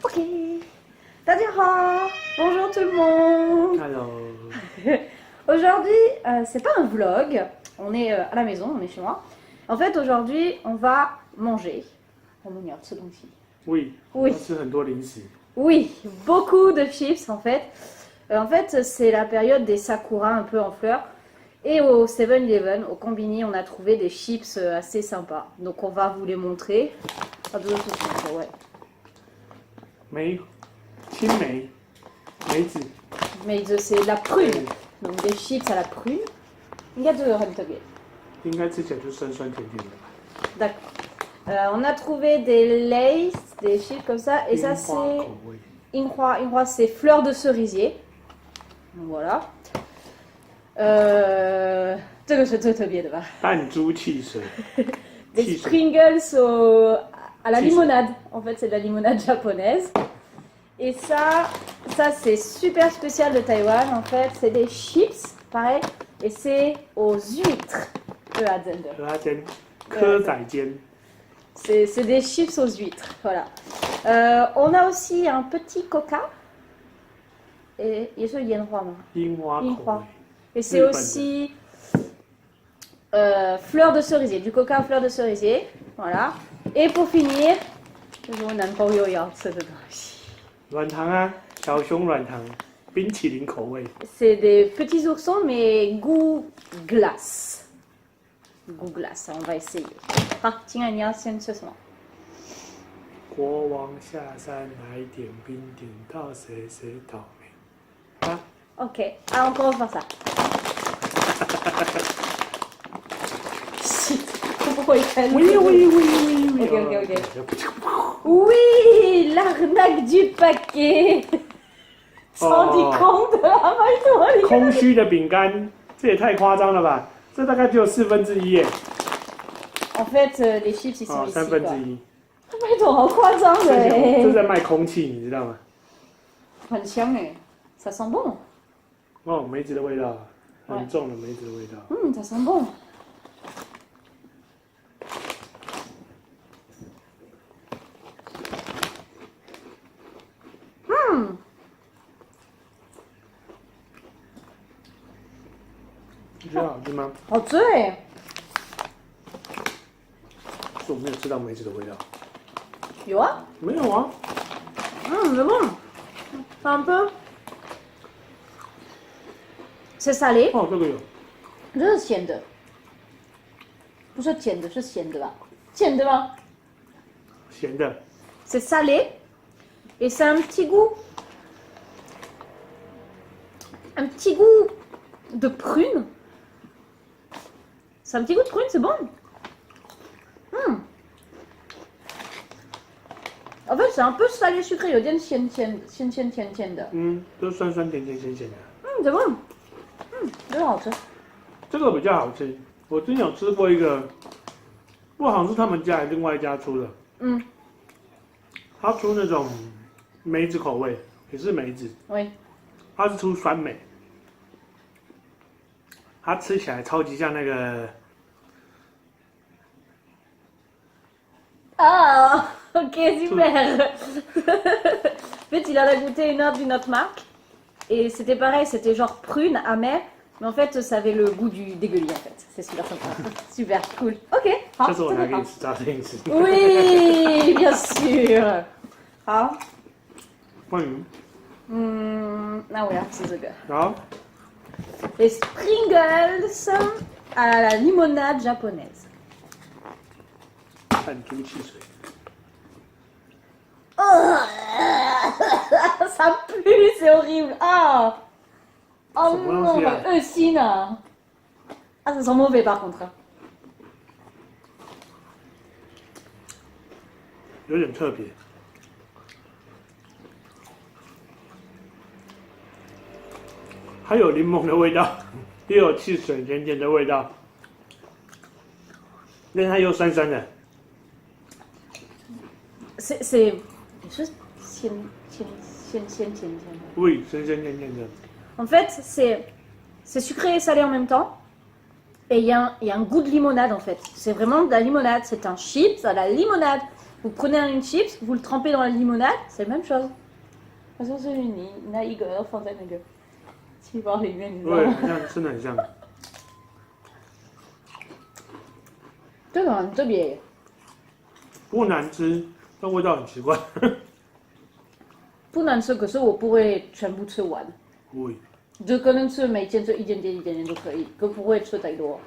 Ok. Tadira. Bonjour tout le monde. Hello. Aujourd'hui, c'est pas un vlog. On est à la maison, on est chez moi. En fait, aujourd'hui, on va manger. On va ce donc-ci. Oui. Oui. 吃很多零食。 Oui, beaucoup de chips en fait. En fait, c'est la période des sakura un peu en fleurs. Et au 7-Eleven, au Combini, on a trouvé des chips assez sympas. Donc on va vous les montrer. Ah, ouais. 青梅，梅子。 Mais c'est la prune. Donc des chips à la prune. Il y a deux hamburgers. 应该吃起来就酸酸甜甜的吧。 D'accord. On a trouvé des lays, des chips comme ça. Et ça, c'est Inhua. Inhua, c'est fleur de cerisier. Voilà. 这个是最特别的吧。弹珠汽水。 Des Pringles à la limonade. En fait, c'est de la limonade japonaise. Et ça c'est super spécial de Taïwan. En fait, c'est des chips, pareil. Et c'est aux huîtres. C'est des chips aux huîtres. Voilà. On a aussi un petit coca. Et Et c'est aussi fleur de cerisier, du coca aux fleurs de cerisier. Voilà. Et pour finir, c'est des petits oursons, mais goût glace. Goût glace, on va essayer. Ah, tiens, il y a ce moment. 国王下山来点兵，点到谁谁倒霉。啊 Ok, alors encore on va faire ça. Pourquoi il fait Oui. Ok. Oui, l'arnaque du paquet. Sans dit compte. 空虚的饼干，这也太夸张了吧？这大概只有1/4耶。 En fait, les chips ils sont ici. 1/3。 好夸张的这是在卖空气，你知道吗？很香哎， ça sent bon. 哦，梅子的味道，很重的梅子的味道。ça sent bon. Hmm. 你觉得好吃吗？好吃哎。是我没有吃到梅子的味道。有啊。没有啊。c'est bon. Un peu. C'est salé. 哦，这个有。这是咸的，不是甜的，是咸的吧？甜的吗？咸的。C'est salé et c'est un petit goût de prune. C'est un petit goût de prune, c'est bon. En fait, c'est un peu salé sucré, 有点咸甜的。都酸酸甜甜咸咸的。c'est bon. 真的好吃。这个比较好吃，我之前有吃过一个，不好像是他们家另外一家出的。他出那种梅子口味，也是梅子。对。他是出酸梅，它吃起来超级像那个。Ah, ok, super. En fait, il en a goûté une autre d'une autre marque. Et c'était pareil, c'était genre prune, amer. Mais en fait, ça avait le goût du dégueulis en fait. C'est super sympa. Super cool. Ok. 这是我拿给你吃，炸给你吃。Oui, bien sûr. 好。欢迎。Ah ouais, c'est ce gars. 好。 Les Pringles à la limonade japonaise. 弹珠汽水。 Ça pue, c'est horrible. Ah. Oh non, 恶心啊。Ah, ça sent mauvais par contre. 有点特别。还有柠檬的味道，也有汽水甜甜的味道，但它又酸酸的。 C'est juste Oui, c'est甜。 En fait, c'est sucré et salé en même temps. Et il y a un goût de limonade en fait. C'est vraiment de la limonade. C'est un chips à la limonade. Vous prenez une chips, vous le trempez dans la limonade, c'est la même chose. 他说是你拿一个，然后放在那个气包里面，你知道对，吗？很像，真的很像。这个很特别，不难吃，但味道很奇怪。不难吃，可是我不会全部吃完，会，就可能吃每天吃一点点一点点就可以，可不会吃太多。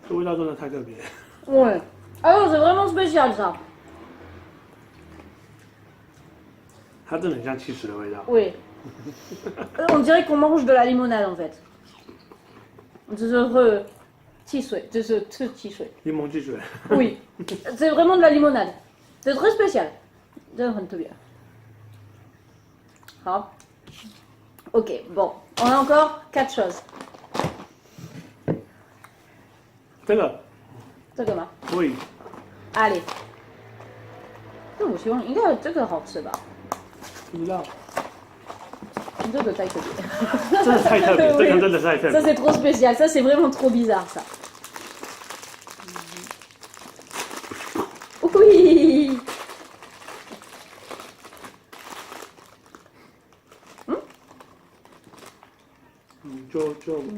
这味道真的太特别。Ouais. Alors c'est vraiment spécial ça. 它真的很像起司的味道。Oui. On dirait qu'on mange de la limonade en fait. 就是汽水，就是吃汽水。柠檬汽水。Oui. C'est vraiment de la limonade. C'est très spécial. 真的很特别。好。Ok, bon. On a encore 4 choses. 这个吗？会。Allez. 这我希望应该这个好吃吧？不知道。这个太特别。真的太特别， Oui. 这个真的太特别。Ça c'est trop spécial, ça c'est vraiment trop bizarre ça. Oui.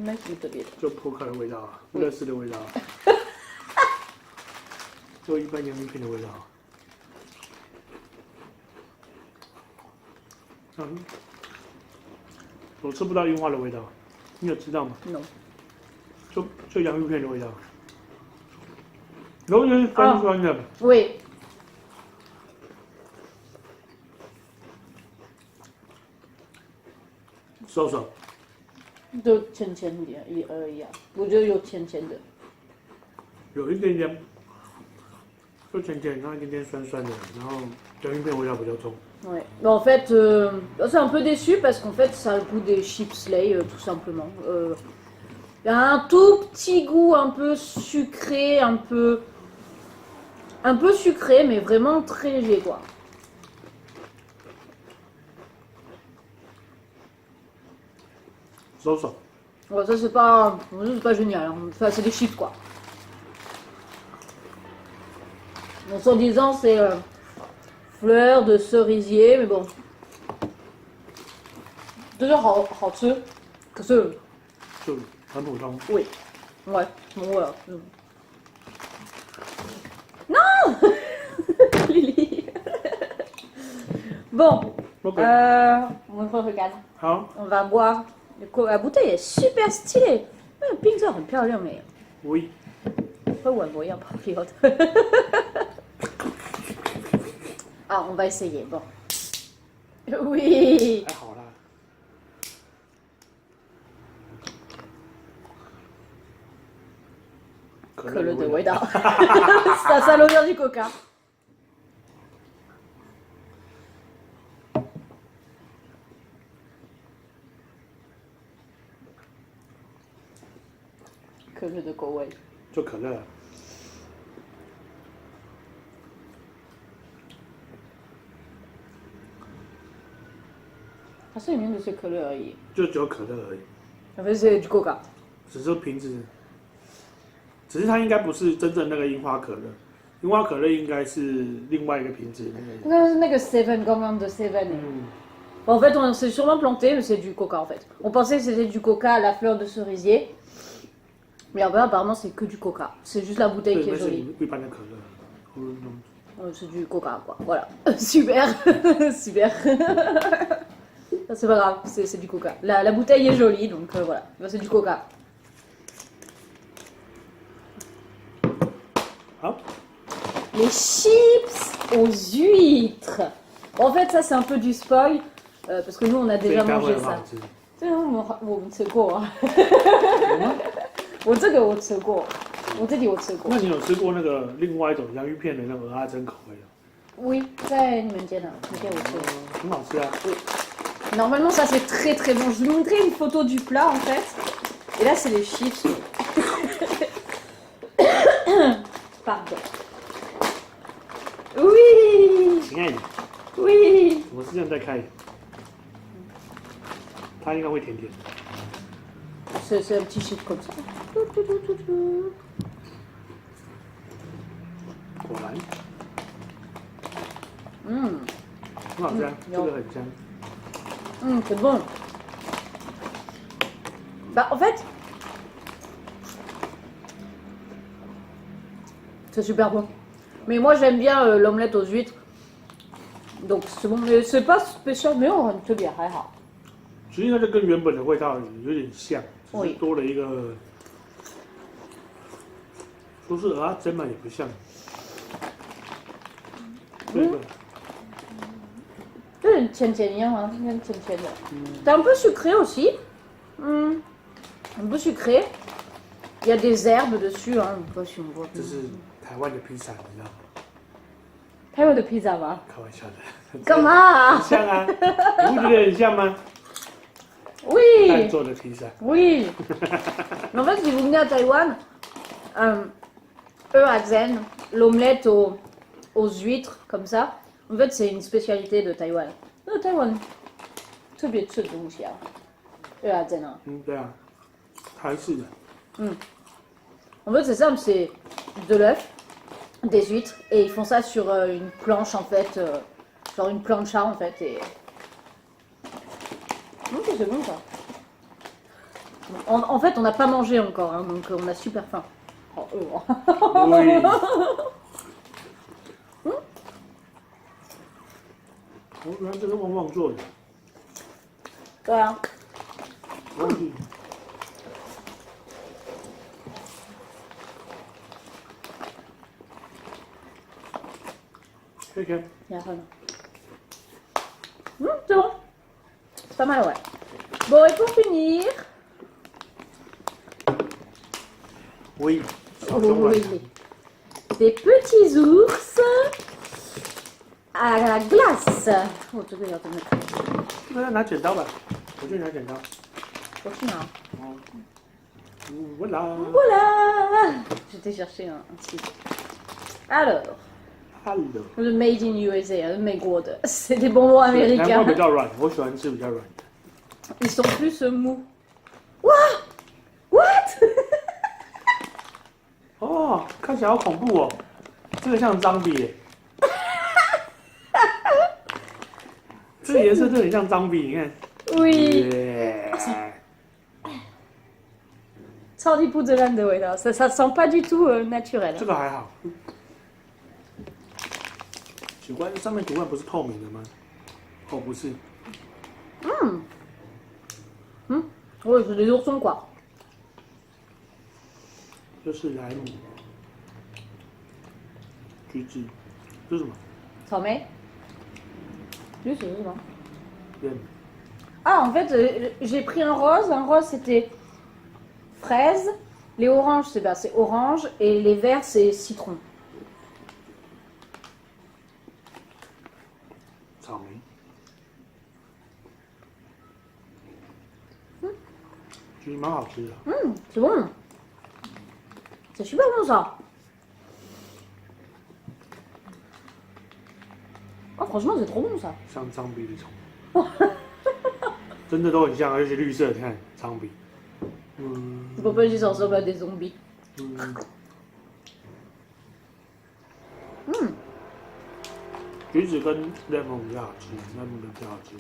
Mais c'est 特别的。就扑克的味道啊，乐事的味道啊，就一般洋芋片的味道啊。我吃不到樱花的味道，你有吃到吗 Non. 就洋芋片的味道，然后就是酸酸的。Oui. 瘦瘦，就浅浅一点而已啊，我觉得有浅浅的。有一点点，就甜甜，然后一点点酸酸的，然后洋芋片味道比较重。 Ouais. Mais en fait, c'est un peu déçu parce qu'en fait, ça a le goût des chips Lay, tout simplement. Il y a un tout petit goût un peu sucré, un peu sucré, mais vraiment très léger, quoi. So. Ouais, ça c'est pas génial. Hein. Enfin, c'est des chips, quoi. Bon, soi-disant, c'est fleurs de cerisier, mais bon. 就是好吃，可是就很普通。oui, ouais, bon voilà. Non, Lily. Bon, OK， on regarde. 好， On va boire. La bouteille est super stylée. 那个冰色很漂亮哎，喂，和我模样跑不了的。Ah, on va essayer. Bon. Oui. 还好啦。可乐的味道。Ça l'odeur du coca. 可乐的口味。就可乐。它是里面的是可乐而已。就只有可乐而已。En fait, c'est du coca. 只是瓶子，只是它应该不是真正那个樱花可乐，樱花可乐应该是另外一个瓶子那个。那个 Seven, 刚刚的 Seven. En fait, on s'est sûrement planté, mais c'est du coca en fait. On pensait que c'était du coca à la fleur de cerisier. Mais apparemment, c'est que du coca. C'est juste la bouteille qui est jolie. 一般的可乐。C'est du coca, quoi. Voilà. Super. Super. C'est pas grave, c'est du coca. La bouteille est jolie, donc voilà. C'est du coca. 好， Les chips aux huîtres. En fait, ça, c'est un peu du spoil. Parce que nous, on a 这 déjà 应该会 mangé 很 ça. 好吃。这个我们吃过啊。我这个我吃过，我自己我吃过那。你有吃过那个另外一种洋芋片的那个蚵仔煎口味的？ Oui, 在你们家呢，你家我吃过。很好吃啊。 Normalement, ça c'est très très bon. Je vous montrerai une photo du plat en fait. Et là, c'est les chips. Pardon. Oui, 亲爱的， oui. 我是这样在开，它应该会甜甜。 C'est un petit chip comme ça. 果然。很好香，这个很香。C'est bon. Bah, en fait, c'est super bon. Mais moi, j'aime bien l'omelette aux huîtres. Donc, c'est bon. Mais c'est pas spécial, mais on rentre bien, 还好。其实它就跟原本的味道有点像，只是多了一个，说是蚵仔煎嘛也不像。对对。就是甜甜一样啊，甜甜的。C'est un peu sucré aussi. Un peu sucré. Il y a des herbes dessus, hein. Je sais pas si on voit. 这是台湾的披萨，你知道吗？台湾的披萨吗？开玩笑的。干嘛？很像啊，你不觉得很像吗？ Oui. 蛋做的披萨。Oui. En fait, si vous venez à Taïwan, eux à Zen, l'omelette aux huîtres, comme ça, en fait, c'est une spécialité de Taïwan. Taïwan, 特别吃的东西啊，eux à Zen 啊。对啊，台式的。En fait, c'est simple, c'est de l'œuf, des huîtres, et ils font ça sur une planche en fait, genre une plancha en fait, et. C'est bon ça. En fait, on n'a pas mangé encore, hein, donc on a super faim. Oh, oui. 原来这个旺旺做的。对啊。忘记。可以可以。然后呢c'est bon. C'est pas mal, ouais. Bon, et pour finir. Oui. Oui. Des petits ours à la glace. Oh, 这个要怎么看？那拿剪刀吧，我就拿剪刀。我去拿。Voilà. Voilà. J'étais chercher un ciseau. Alors. Le Made in USA, 美国的，c'est des bonbons américains. 南瓜比较软，我喜欢吃比较软的。Ils sont plus mous. What? What? 哦，看起来好恐怖哦，这个像脏笔耶。这个颜色真的很像脏笔，你看。Oui. 超级不自然的味道，ça sent pas du tout naturel. 这个还好。奇怪，上面图案不是透明的吗？哦，不是。Ouais, c'est des oursons quoi. 就是莱姆、橘子，这是什么？草莓。Oui, c'est ça. Bien. Ah, en fait, j'ai pris un rose. Un rose, c'était fraise. Les oranges, c'est orange. Et les verts, c'est citron. 草莓。其实蛮好吃的。C'est bon. C'est super bon ça. Oh, franchement, c'est trop bon ça. 像脏笔的虫。真的都很像，而且绿色，你看脏笔。Faut pas juste ressemble à des zombies. 橘子跟 lemon 比较好吃 ，lemon 比较好吃。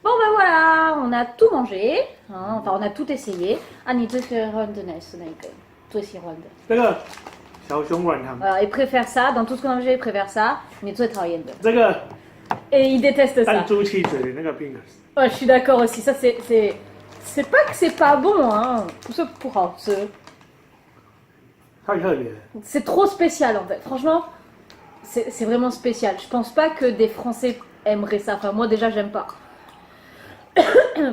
Bon ben voilà, on a tout mangé, hein, enfin on a tout essayé. Ah, 你最喜欢的呢是哪个？最喜欢的。这个小熊软糖。Il préfère ça, dans tout ce qu'on a mangé, il préfère ça. 你最讨厌的。这个。Et il déteste ça. 弹珠汽水的那个 Pringles。Ouais, je suis d'accord aussi. Ça c'est pas que c'est pas bon, hein. Tout ça pour ce. 太特别了。C'est trop spécial en fait. Franchement, c'est vraiment spécial. Je pense pas que des Français aimeraient ça. Enfin moi déjà j'aime pas.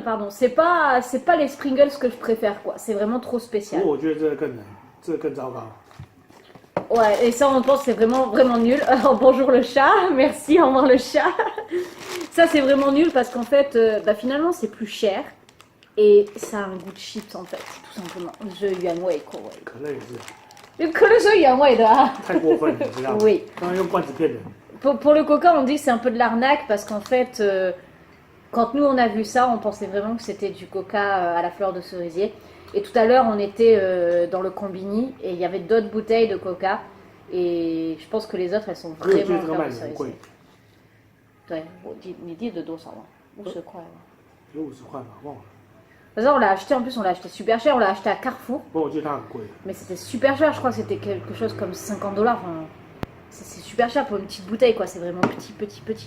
Pardon, c'est pas les Pringles que je préfère quoi. C'est vraiment trop spécial. 我觉得这个更难，这个更糟糕。Ouais, et ça on pense c'est vraiment nul. Alors bonjour le chat, merci, au revoir le chat. Ça c'est vraiment nul parce qu'en fait, finalement c'est plus cher et ça a un goût de chips en fait, tout simplement. 是原味口味。可乐也是。可乐是原味的啊。太过分了，知道吗？ Oui. 刚刚用罐子骗人。Pour le coca, on dit que c'est un peu de l'arnaque parce qu'en fait, quand nous on a vu ça, on pensait vraiment que c'était du coca à la fleur de cerisier. Et tout à l'heure, on était dans le combini et il y avait d'autres bouteilles de coca. Et je pense que les autres, elles sont 因为我觉 vraiment 得这个卖 vraiment 的很贵 serrées.，对，你记得多少吗？50块吗？有50块吧，忘了。 Ça, on l'a acheté, en plus on l'a acheté super cher, on l'a acheté à Carrefour. 不过我记得它很贵。 Mais c'était super cher, je crois que c'était quelque chose comme 50 $. Enfin, c'est super cher pour une petite bouteille, quoi. C'est vraiment petit,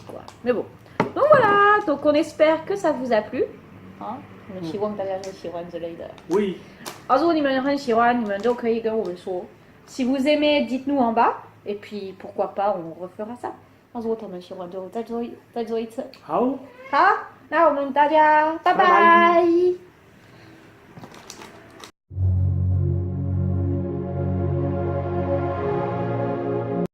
quoi. Mais bon. Donc voilà, donc on espère que ça vous a plu. Hein? 你们希望大家会喜欢之类的。Oui. 如果你们很喜欢，你们都可以跟我们说。Si vous aimez, dites-nous en bas. Et puis pourquoi pas, on refera ça. 如果他们喜欢就再做一次。好。好，那我们大家拜拜拜拜。